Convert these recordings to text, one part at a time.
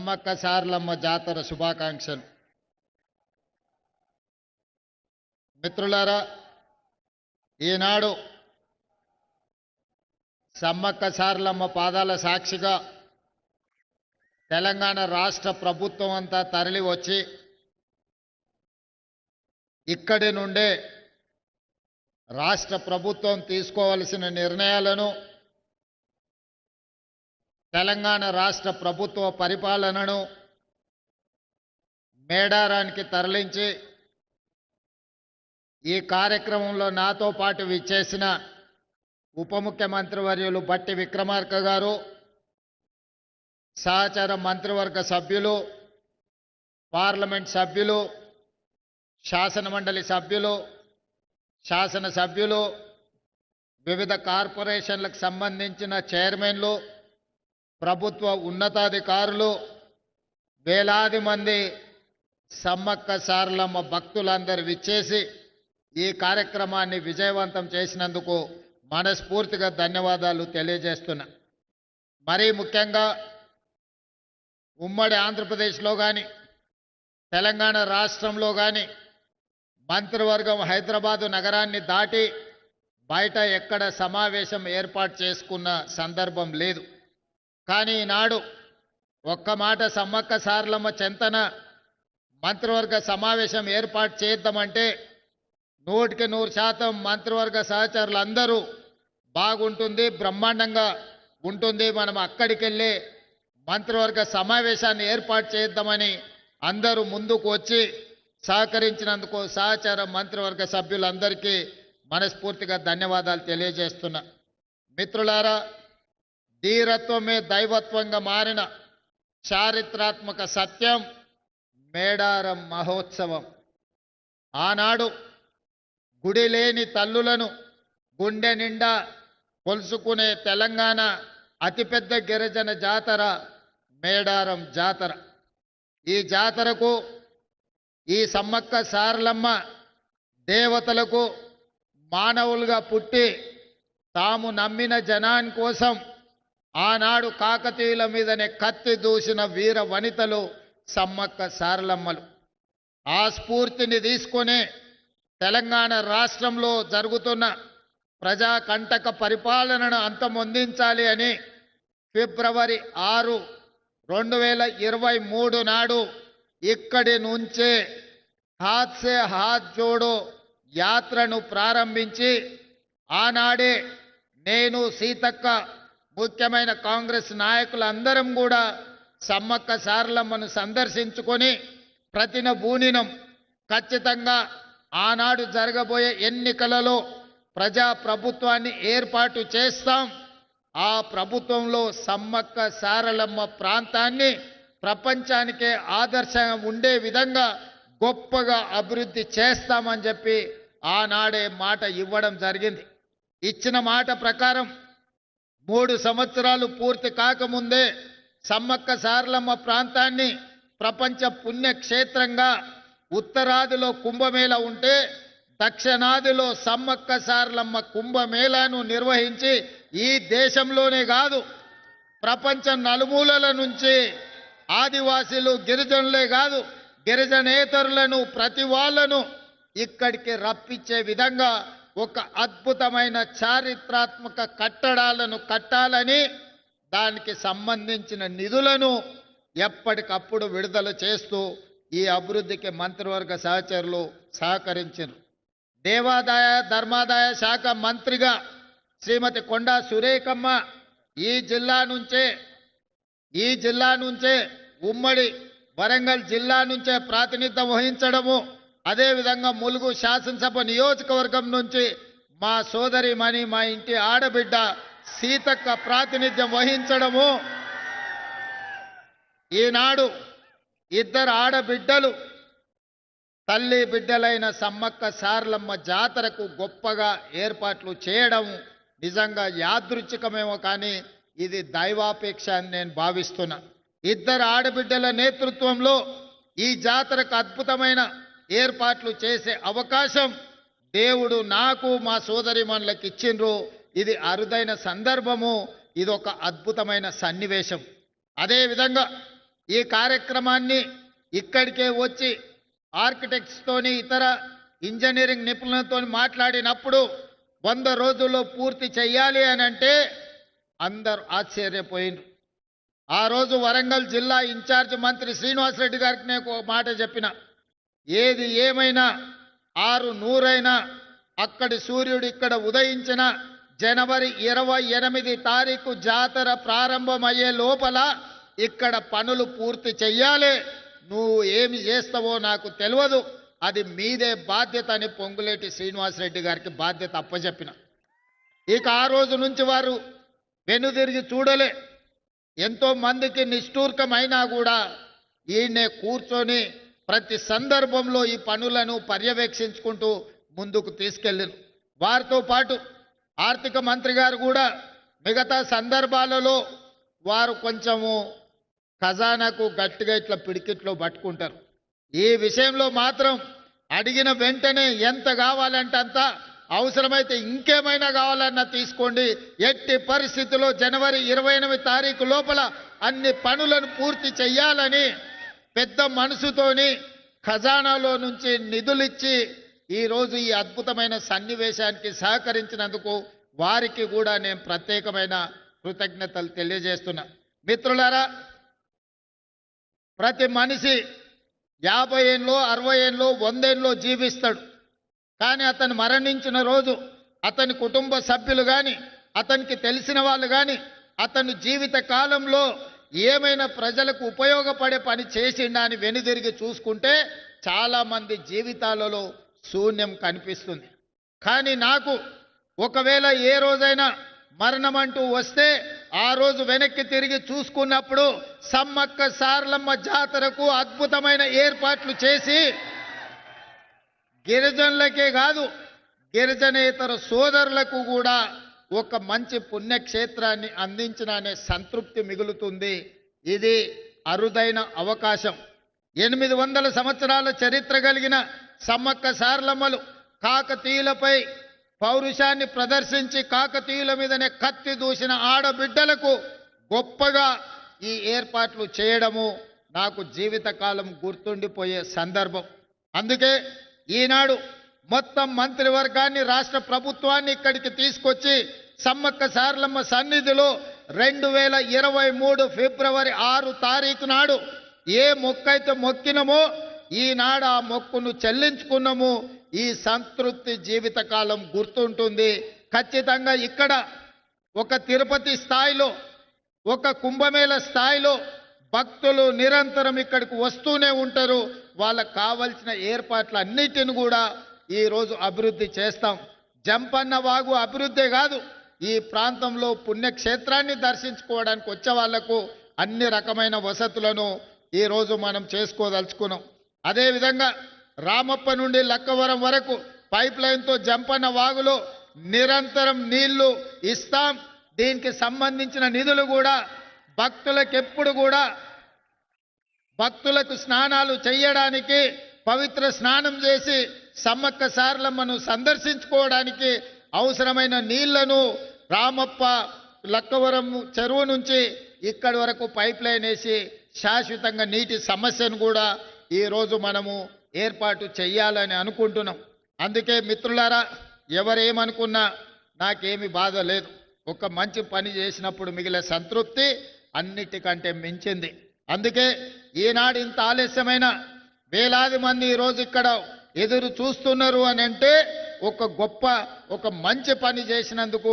సమ్మక్క సారలమ్మ జాతర శుభాకాంక్షలు. మిత్రులారా, ఈనాడు సమ్మక్క సారలమ్మ పాదాల సాక్షిగా తెలంగాణ రాష్ట్ర ప్రభుత్వం అంతా తరలి వచ్చి ఇక్కడి నుండే రాష్ట్ర ప్రభుత్వం తీసుకోవాల్సిన నిర్ణయాలను, తెలంగాణ రాష్ట్ర ప్రభుత్వ పరిపాలనను మేడారానికి తరలించి ఈ కార్యక్రమంలో నాతో పాటు విచ్చేసిన ఉప ముఖ్యమంత్రి వర్యులు బట్టి విక్రమార్క గారు, సహచర మంత్రివర్గ సభ్యులు, పార్లమెంట్ సభ్యులు, శాసనమండలి సభ్యులు, శాసనసభ్యులు, వివిధ కార్పొరేషన్లకు సంబంధించిన చైర్మన్లు, ప్రభుత్వ ఉన్నతాధికారులు, వేలాది మంది సమ్మక్క సారలమ్మ భక్తులందరూ విచ్చేసి ఈ కార్యక్రమాన్ని విజయవంతం చేసినందుకు మనస్ఫూర్తిగా ధన్యవాదాలు తెలియజేస్తున్నా. మరీ ముఖ్యంగా ఉమ్మడి ఆంధ్రప్రదేశ్లో కానీ తెలంగాణ రాష్ట్రంలో కానీ మంత్రివర్గం హైదరాబాదు నగరాన్ని దాటి బయట ఎక్కడ సమావేశం ఏర్పాటు చేసుకున్న సందర్భం లేదు. కానీ ఈనాడు ఒక్క మాట సమ్మక్క సారలమ్మ చెంతన మంత్రివర్గ సమావేశం ఏర్పాటు చేద్దామంటే 100% మంత్రివర్గ సహచరులందరూ బాగుంటుంది, బ్రహ్మాండంగా ఉంటుంది, మనం అక్కడికి వెళ్ళి మంత్రివర్గ సమావేశాన్ని ఏర్పాటు చేద్దామని అందరూ ముందుకు వచ్చి సహకరించినందుకు సహచర మంత్రివర్గ సభ్యులందరికీ మనస్ఫూర్తిగా ధన్యవాదాలు తెలియజేస్తున్నా. మిత్రులారా, ధీరత్వమే దైవత్వంగా మారిన చారిత్రాత్మక సత్యం మేడారం మహోత్సవం. ఆనాడు గుడి లేని తల్లులను గుండె నిండా కొలుసుకునే తెలంగాణ అతిపెద్ద గిరిజన జాతర మేడారం జాతర. ఈ జాతరకు ఈ సమ్మక్క సారలమ్మ దేవతలకు మానవులుగా పుట్టి తాము నమ్మిన జనాని కోసం ఆనాడు కాకతీయుల మీదనే కత్తి దూసిన వీర వనితలు సమ్మక్క సారలమ్మలు. ఆ స్ఫూర్తిని తీసుకొని తెలంగాణ రాష్ట్రంలో జరుగుతున్న ప్రజాకంటక పరిపాలనను అంతమొందించాలి అని ఫిబ్రవరి 6, 2023 నాడు ఇక్కడి నుంచే హాత్ సే హాత్ జోడో యాత్రను ప్రారంభించి ఆనాడే నేను, సీతక్క, ముఖ్యమైన కాంగ్రెస్ నాయకులందరం కూడా సమ్మక్క సారలమ్మను సందర్శించుకొని ప్రతినబూనినం ఖచ్చితంగా ఆనాడు జరగబోయే ఎన్నికలలో ప్రజా ప్రభుత్వాన్ని ఏర్పాటు చేస్తాం, ఆ ప్రభుత్వంలో సమ్మక్క సారలమ్మ ప్రాంతాన్ని ప్రపంచానికే ఆదర్శంగా ఉండే విధంగా గొప్పగా అభివృద్ధి చేస్తామని చెప్పి ఆనాడే మాట ఇవ్వడం జరిగింది. ఇచ్చిన మాట ప్రకారం 3 సంవత్సరాలు పూర్తి కాకముందే సమ్మక్క సారలమ్మ ప్రాంతాన్ని ప్రపంచ పుణ్యక్షేత్రంగా ఉత్తరాదిలో కుంభమేళ ఉంటే దక్షిణాదిలో సమ్మక్క సారలమ్మ కుంభమేళాను నిర్వహించి ఈ దేశంలోనే కాదు ప్రపంచం నలుమూలల నుంచి ఆదివాసీలు, గిరిజనులే కాదు గిరిజనేతరులను ప్రతి వాళ్ళను ఇక్కడికి రప్పించే విధంగా ఒక అద్భుతమైన చారిత్రాత్మక కట్టడాలను కట్టాలని, దానికి సంబంధించిన నిధులను ఎప్పటికప్పుడు విడుదల చేస్తూ ఈ అభివృద్ధికి మంత్రివర్గ సహచరులు సహకరించారు. దేవాదాయ ధర్మాదాయ శాఖ మంత్రిగా శ్రీమతి కొండా సురేఖమ్మ ఈ జిల్లా నుంచే ఉమ్మడి వరంగల్ జిల్లా నుంచే ప్రాతినిధ్యం వహించడము, అదేవిధంగా ములుగు శాసనసభ నియోజకవర్గం నుంచి మా సోదరిమణి, మా ఇంటి ఆడబిడ్డ సీతక్క ప్రాతినిధ్యం వహించడము, ఈనాడు 2 ఆడబిడ్డలు తల్లి బిడ్డలైన సమ్మక్క సారలమ్మ జాతరకు గొప్పగా ఏర్పాట్లు చేయడం నిజంగా యాదృచ్ఛికమేమో కానీ ఇది దైవాపేక్ష అని నేను భావిస్తున్నా. 2 ఆడబిడ్డల నేతృత్వంలో ఈ జాతరకు అద్భుతమైన ఏర్పాట్లు చేసే అవకాశం దేవుడు నాకు, మా సోదరిమణులకు ఇచ్చిండ్రు. ఇది అరుదైన సందర్భము, ఇది ఒక అద్భుతమైన సన్నివేశం. అదేవిధంగా ఈ కార్యక్రమాన్ని ఇక్కడికే వచ్చి ఆర్కిటెక్ట్స్తోని ఇతర ఇంజనీరింగ్ నిపుణులతో మాట్లాడినప్పుడు 100 రోజుల్లో పూర్తి చెయ్యాలి అని అంటే అందరూ ఆశ్చర్యపోయినారు. ఆ రోజు వరంగల్ జిల్లా ఇన్ఛార్జ్ మంత్రి శ్రీనివాసరెడ్డి గారికి నేను ఒక మాట చెప్పిన, ఏది ఏమైనా 600 అక్కడి సూర్యుడు ఇక్కడ ఉదయించిన జనవరి 28 తారీఖు జాతర ప్రారంభమయ్యే లోపల ఇక్కడ పనులు పూర్తి చెయ్యాలి. నువ్వు ఏమి చేస్తావో నాకు తెలియదు, అది మీదే బాధ్యత అని పొంగులేటి శ్రీనివాసరెడ్డి గారికి బాధ్యత అప్పచెప్పిన. ఇక ఆ రోజు నుంచి వారు వెనుదిరిగి చూడలే. ఎంతో మందికి నిష్ఠూర్కమైనా కూడా ఈయనే కూర్చొని ప్రతి సందర్భంలో ఈ పనులను పర్యవేక్షించుకుంటూ ముందుకు తీసుకెళ్ళారు. వారితో పాటు ఆర్థిక మంత్రి గారు కూడా మిగతా సందర్భాలలో వారు కొంచెము ఖజానాకు గట్టిగా ఇట్లా పిడికిట్లో పట్టుకుంటారు. ఈ విషయంలో మాత్రం అడిగిన వెంటనే ఎంత కావాలంటే అంత, అవసరమైతే ఇంకేమైనా కావాలన్నా తీసుకోండి, ఎట్టి పరిస్థితుల్లో జనవరి 28 తారీఖు లోపల అన్ని పనులను పూర్తి చెయ్యాలని పెద్ద మనసుతోని ఖజానాలో నుంచి నిధులిచ్చి ఈరోజు ఈ అద్భుతమైన సన్నివేశానికి సహకరించినందుకు వారికి కూడా నేను ప్రత్యేకమైన కృతజ్ఞతలు తెలియజేస్తున్నా. మిత్రులారా, ప్రతి మనిషి 50 ఏళ్ళలో 60 ఏళ్ళలో 100 ఏళ్ళలో జీవిస్తాడు. కానీ అతను మరణించిన రోజు అతని కుటుంబ సభ్యులు కానీ అతనికి తెలిసిన వాళ్ళు కానీ అతని జీవిత కాలంలో ఏమైనా ప్రజలకు ఉపయోగపడే పని చేసిండా అని వెనుదిరిగి చూసుకుంటే చాలామంది జీవితాలలో శూన్యం కనిపిస్తుంది. కానీ నాకు ఒకవేళ ఏ రోజైనా మరణం అంటూ వస్తే ఆ రోజు వెనక్కి తిరిగి చూసుకున్నప్పుడు సమ్మక్క సారలమ్మ జాతరకు అద్భుతమైన ఏర్పాట్లు చేసి గిరిజనులకే కాదు గిరిజనేతర సోదరులకు కూడా ఒక మంచి పుణ్యక్షేత్రాన్ని అందించిన అనే సంతృప్తి మిగులుతుంది. ఇది అరుదైన అవకాశం. 800 సంవత్సరాల చరిత్ర కలిగిన సమ్మక్క సారలమ్మలు కాకతీయులపై పౌరుషాన్ని ప్రదర్శించి కాకతీయుల మీదనే కత్తి దూసిన ఆడబిడ్డలకు గొప్పగా ఈ ఏర్పాట్లు చేయడము నాకు జీవితకాలం గుర్తుండిపోయే సందర్భం. అందుకే ఈనాడు మొత్తం మంత్రివర్గాన్ని రాష్ట్ర ప్రభుత్వాన్ని ఇక్కడికి తీసుకొచ్చి సమ్మక్క సారలమ్మ సన్నిధిలో 2023 ఫిబ్రవరి 6 తారీఖు నాడు ఏ మొక్కైతే మొక్కినమో ఈనాడు ఆ మొక్కును చెల్లించుకున్నాము. ఈ సంతృప్తి జీవితకాలం గుర్తుంటుంది. ఖచ్చితంగా ఇక్కడ ఒక తిరుపతి స్థాయిలో ఒక కుంభమేళ స్థాయిలో భక్తులు నిరంతరం ఇక్కడికి వస్తూనే ఉంటారు. వాళ్ళకు కావలసిన ఏర్పాట్లన్నిటిని కూడా ఈరోజు అభివృద్ధి చేస్తాం. జంపన్న వాగు అభివృద్ధే కాదు, ఈ ప్రాంతంలో పుణ్యక్షేత్రాన్ని దర్శించుకోవడానికి వచ్చే వాళ్లకు అన్ని రకమైన వసతులను ఈరోజు మనం చేసుకోదలుచుకున్నాం. అదేవిధంగా రామప్ప నుండి లక్కవరం వరకు పైప్ లైన్తో జంపన్న వాగులో నిరంతరం నీళ్లు ఇస్తాం. దీనికి సంబంధించిన నిధులు కూడా భక్తులకు కూడా భక్తులకు స్నానాలు చేయడానికి పవిత్ర స్నానం చేసి సమ్మక్క సారలమ్మను సందర్శించుకోవడానికి అవసరమైన నీళ్లను రామప్ప లక్కవరం చెరువు నుంచి ఇక్కడి వరకు పైప్ లైన్ వేసి శాశ్వతంగా నీటి సమస్యను కూడా ఈరోజు మనము ఏర్పాటు చెయ్యాలని అనుకుంటున్నాం. అందుకే మిత్రులారా, ఎవరేమనుకున్నా నాకేమి బాధ లేదు. ఒక మంచి పని చేసినప్పుడు మిగిలే సంతృప్తి అన్నిటికంటే మించింది. అందుకే ఈనాడు ఇంత ఆలస్యమైన వేలాది మంది ఈరోజు ఇక్కడ ఎదురు చూస్తున్నారు అని అంటే ఒక మంచి పని చేసినందుకు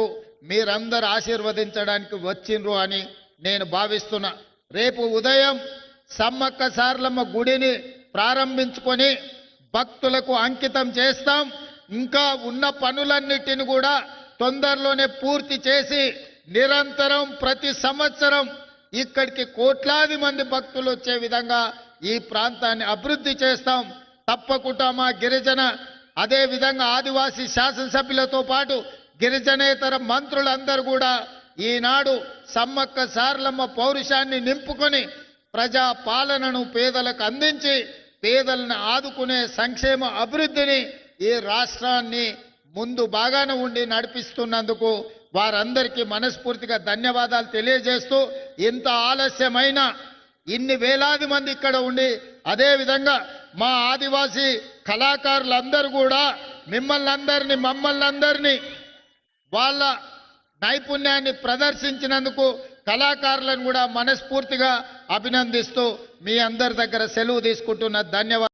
మీరందరూ ఆశీర్వదించడానికి వచ్చిండ్రు అని నేను భావిస్తున్నా. రేపు ఉదయం సమ్మక్క సారలమ్మ గుడిని ప్రారంభించుకొని భక్తులకు అంకితం చేస్తాం. ఇంకా ఉన్న పనులన్నిటిని కూడా తొందరలోనే పూర్తి చేసి నిరంతరం ప్రతి సంవత్సరం ఇక్కడికి కోట్లాది మంది భక్తులు వచ్చే విధంగా ఈ ప్రాంతాన్ని అభివృద్ధి చేస్తాం. తప్పకుండా మా గిరిజన అదే విధంగా ఆదివాసీ శాసనసభ్యులతో పాటు గిరిజనేతర మంత్రులందరూ కూడా ఈనాడు సమ్మక్క సారలమ్మ పౌరుషాన్ని నింపుకొని ప్రజా పాలనను పేదలకు అందించి పేదలను ఆదుకునే సంక్షేమ అభివృద్ధిని ఈ రాష్ట్రాన్ని ముందు బాగానే ఉండి నడిపిస్తున్నందుకు వారందరికీ మనస్ఫూర్తిగా ధన్యవాదాలు తెలియజేస్తూ, ఇంత ఆలస్యమైన ఇన్ని వేలాది మంది ఇక్కడ ఉండి అదే విధంగా మా ఆదివాసీ కళాకారులందరూ కూడా మమ్మల్ని అందరినీ వాళ్ళ నైపుణ్యాన్ని ప్రదర్శించినందుకు కళాకారులను కూడా మనస్ఫూర్తిగా అభినందిస్తూ మీ అందరి దగ్గర సెలవు తీసుకుంటున్న ధన్యవాదాలు.